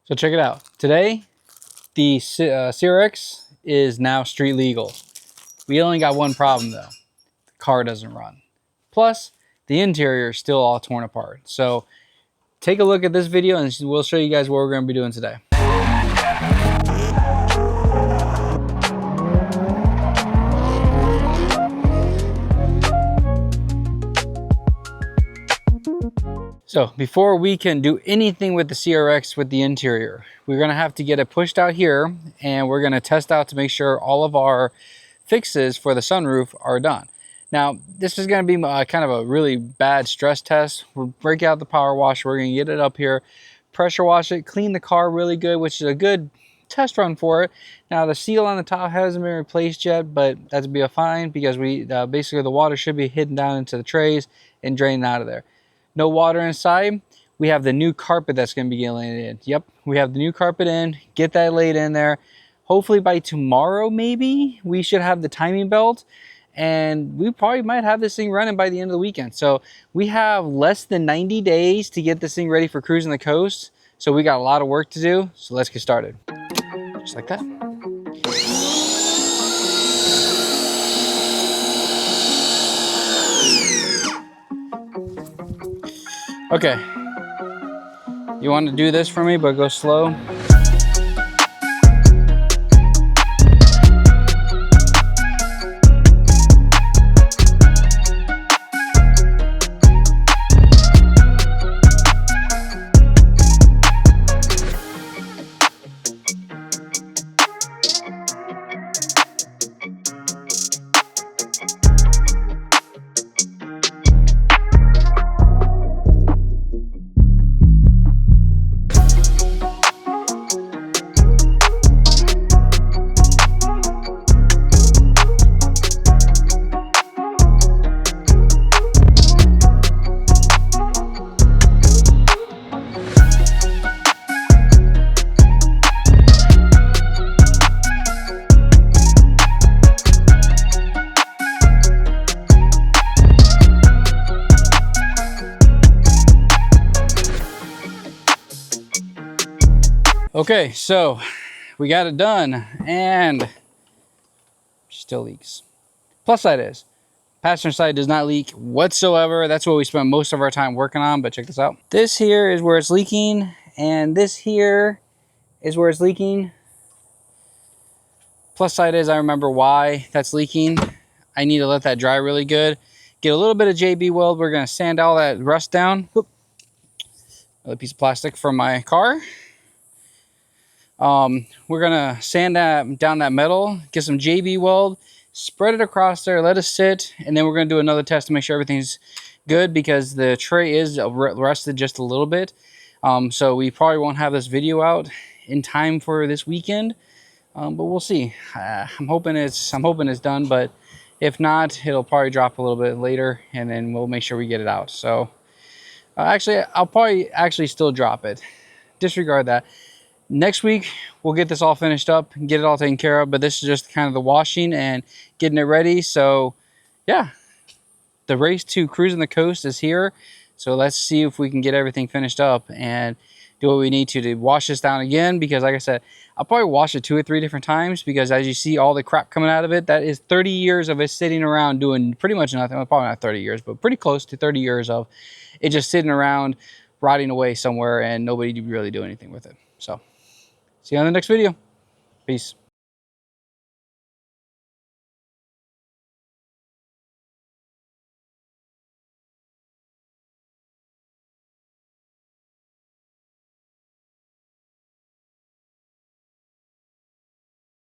So check it out. Today, the CRX is now street legal. We only got one problem though. The car doesn't run. Plus, the interior is still all torn apart. So take a look at this video and we'll show you guys what we're going to be doing today. So before we can do anything with the CRX with the interior, we're going to have to get it pushed out here and we're going to test out to make sure all of our fixes for the sunroof are done. Now, this is going to be kind of a really bad stress test. We'll break out the power washer. We're going to get it up here, pressure wash it, clean the car really good, which is a good test run for it. Now, the seal on the top hasn't been replaced yet, but that's be fine because we basically the water should be hidden down into the trays and draining out of there. No water inside. We have the new carpet that's going to be getting laid in. Yep, we have the new carpet in. Get that laid in there. Hopefully by tomorrow, maybe, we should have the timing belt. And we probably might have this thing running by the end of the weekend. So we have less than 90 days to get this thing ready for Cruising the Coast. So we got a lot of work to do. So let's get started. Just like that. Okay, you want to do this for me, but go slow? Okay, so we got it done and still leaks. Plus side is, passenger side does not leak whatsoever. That's what we spent most of our time working on, but check this out. This here is where it's leaking and this here is where it's leaking. Plus side is, I remember why that's leaking. I need to let that dry really good. Get a little bit of JB Weld. We're gonna sand all that rust down. Whoop. Another piece of plastic from my car. We're gonna sand down that metal, get some JB Weld, spread it across there, let it sit, and then we're gonna do another test to make sure everything's good because the tray is rusted just a little bit. So we probably won't have this video out in time for this weekend, but we'll see. I'm hoping it's done, but if not, it'll probably drop a little bit later, and then we'll make sure we get it out. So actually, I'll probably still drop it. Disregard that. Next week, we'll get this all finished up and get it all taken care of. But this is just kind of the washing and getting it ready. So, yeah, the race to Cruising the Coast is here. So let's see if we can get everything finished up and do what we need to wash this down again. Because like I said, I'll probably wash it 2 or 3 different times. Because as you see all the crap coming out of it, that is 30 years of it sitting around doing pretty much nothing. Well, probably not 30 years, but pretty close to 30 years of it just sitting around, rotting away somewhere and nobody really do anything with it. So. See you on the next video. Peace.